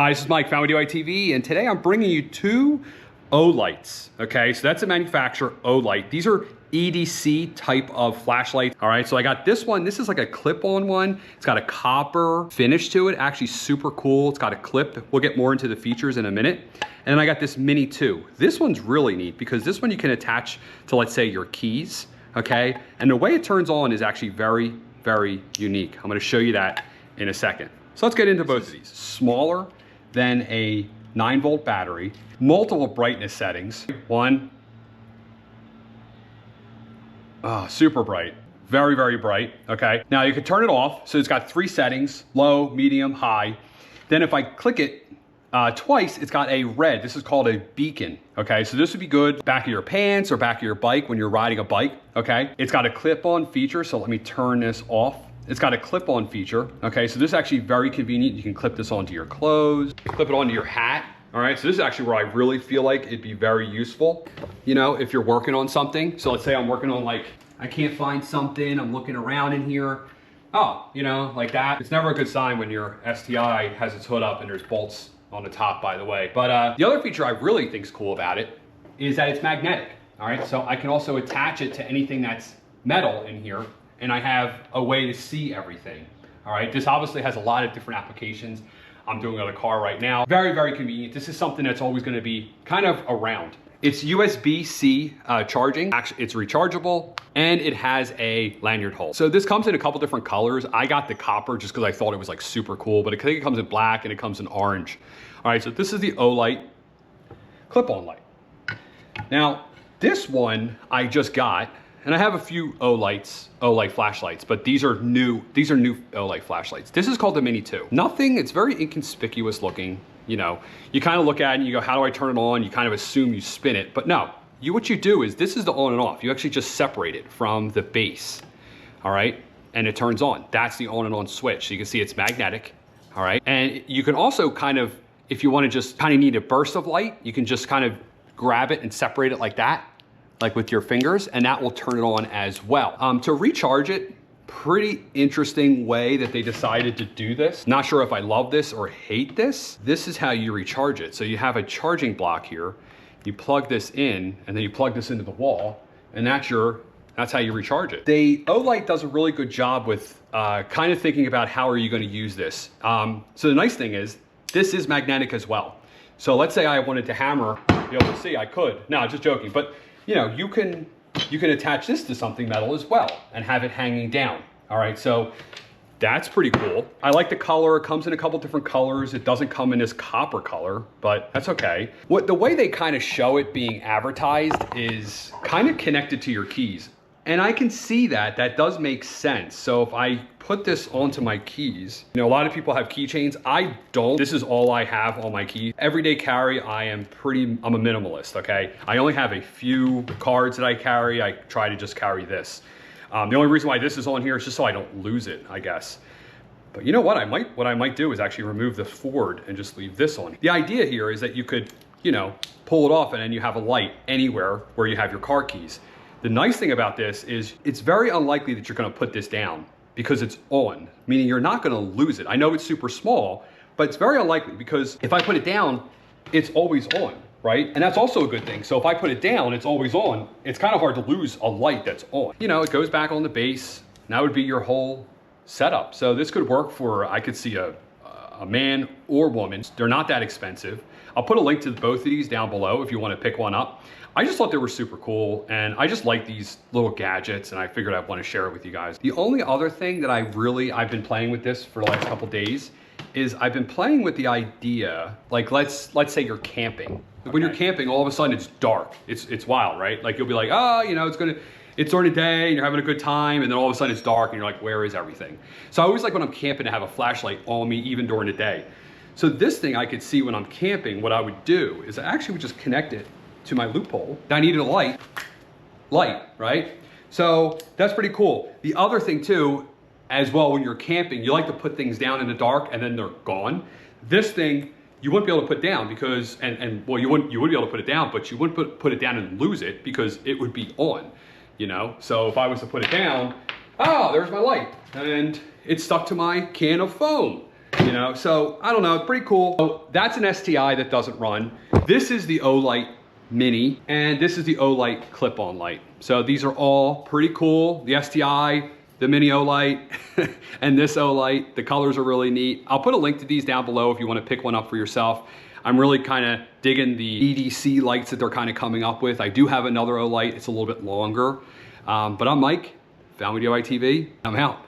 Hi, this is Mike, Found With You TV, and today I'm bringing you two Olights, okay? So that's a manufacturer, Olight. These are EDC type of flashlights. All right, so I got this one. This is like a clip-on one. It's got a copper finish to it, actually super cool. It's got a clip. We'll get more into the features in a minute. And then I got this Mini 2. This one's really neat because this one you can attach to, let's say, your keys, okay? And the way it turns on is actually very, very unique. I'm gonna show you that in a second. So let's get into both of these. Smaller than a 9-volt battery, multiple brightness settings. One, super bright, very, very bright, okay? Now you can turn it off, so it's got 3 settings, low, medium, high. Then if I click it twice, it's got a red, this is called a beacon, okay? So this would be good back of your pants or back of your bike when you're riding a bike, okay? It's got a clip-on feature, so let me turn this off. It's got a clip-on feature, okay? So this is actually very convenient. You can clip this onto your clothes, clip it onto your hat, all right? So this is actually where I really feel like it'd be very useful, you know, if you're working on something. So let's say I'm working on like, I can't find something, I'm looking around in here. Oh, you know, like that. It's never a good sign when your STI has its hood up and there's bolts on the top, by the way. But the other feature I really think is cool about it is that it's magnetic, all right? So I can also attach it to anything that's metal in here, and I have a way to see everything, all right? This obviously has a lot of different applications. I'm doing it on a car right now. Very, very convenient. This is something that's always gonna be kind of around. It's USB-C charging. Actually, it's rechargeable, and it has a lanyard hole. So this comes in a couple different colors. I got the copper just because I thought it was like super cool, but I think it comes in black and it comes in orange. All right, so this is the Olight clip-on light. Now, this one I just got, and I have a few Olight flashlights, but these are new Olight flashlights. This is called the Mini 2. Nothing, it's very inconspicuous looking. You know, you kind of look at it and you go, how do I turn it on? You kind of assume you spin it, but no, what you do is, this is the on and off. You actually just separate it from the base, all right? And it turns on. That's the on and on switch. So you can see it's magnetic, all right? And you can also kind of, if you want to just kind of need a burst of light, you can just kind of grab it and separate it like that, like with your fingers, and that will turn it on as well. To recharge it, pretty interesting way that they decided to do this. Not sure if I love this or hate this. This is how you recharge it. So you have a charging block here, you plug this in, and then you plug this into the wall, and that's how you recharge it. Olight does a really good job with kind of thinking about how are you gonna use this. So the nice thing is, this is magnetic as well. So let's say I wanted to hammer, be able to see, I could. No, just joking, but you know, you can attach this to something metal as well and have it hanging down. All right, so that's pretty cool. I like the color. It comes in a couple different colors. It doesn't come in this copper color, but that's okay. The way they kind of show it being advertised is kind of connected to your keys. And I can see that does make sense. So if I put this onto my keys, you know, a lot of people have keychains. I don't. This is all I have on my keys. Everyday carry, I'm a minimalist, okay? I only have a few cards that I carry. I try to just carry this. The only reason why this is on here is just so I don't lose it, I guess. But you know what? What I might do is actually remove the Ford and just leave this on. The idea here is that you could, you know, pull it off and then you have a light anywhere where you have your car keys. The nice thing about this is it's very unlikely that you're gonna put this down because it's on, meaning you're not gonna lose it. I know it's super small, but it's very unlikely because if I put it down, it's always on, right? And that's also a good thing. So if I put it down, it's always on. It's kind of hard to lose a light that's on. You know, it goes back on the base, and that would be your whole setup. So this could work for, I could see a man or woman. They're not that expensive. I'll put a link to both of these down below if you want to pick one up. I just thought they were super cool, and I just like these little gadgets, and I figured I'd want to share it with you guys. The only other thing that I've been playing with this for the last couple days is I've been playing with the idea, like let's say you're camping. Okay. When you're camping, all of a sudden it's dark. It's wild, right? Like you'll be like, oh, you know, it's during the day and you're having a good time, and then all of a sudden it's dark and you're like, where is everything? So I always like when I'm camping to have a flashlight on me even during the day. So this thing I could see when I'm camping, what I would do is I actually would just connect it to my loophole. I needed a light, right? So that's pretty cool. The other thing too, as well, when you're camping, you like to put things down in the dark and then they're gone. This thing, you wouldn't be able to put down because, well, you would be able to put it down, but you wouldn't put it down and lose it because it would be on, you know? So if I was to put it down, oh, there's my light. And it's stuck to my can of foam. You know, so I don't know, it's pretty cool. So that's an STI that doesn't run. This is the Olight Mini, and this is the Olight clip-on light. So these are all pretty cool. The STI, the Mini Olight, and this Olight, the colors are really neat. I'll put a link to these down below if you want to pick one up for yourself. I'm really kind of digging the EDC lights that they're kind of coming up with. I do have another Olight, it's a little bit longer. But I'm Mike, Family DIY TV, I'm out.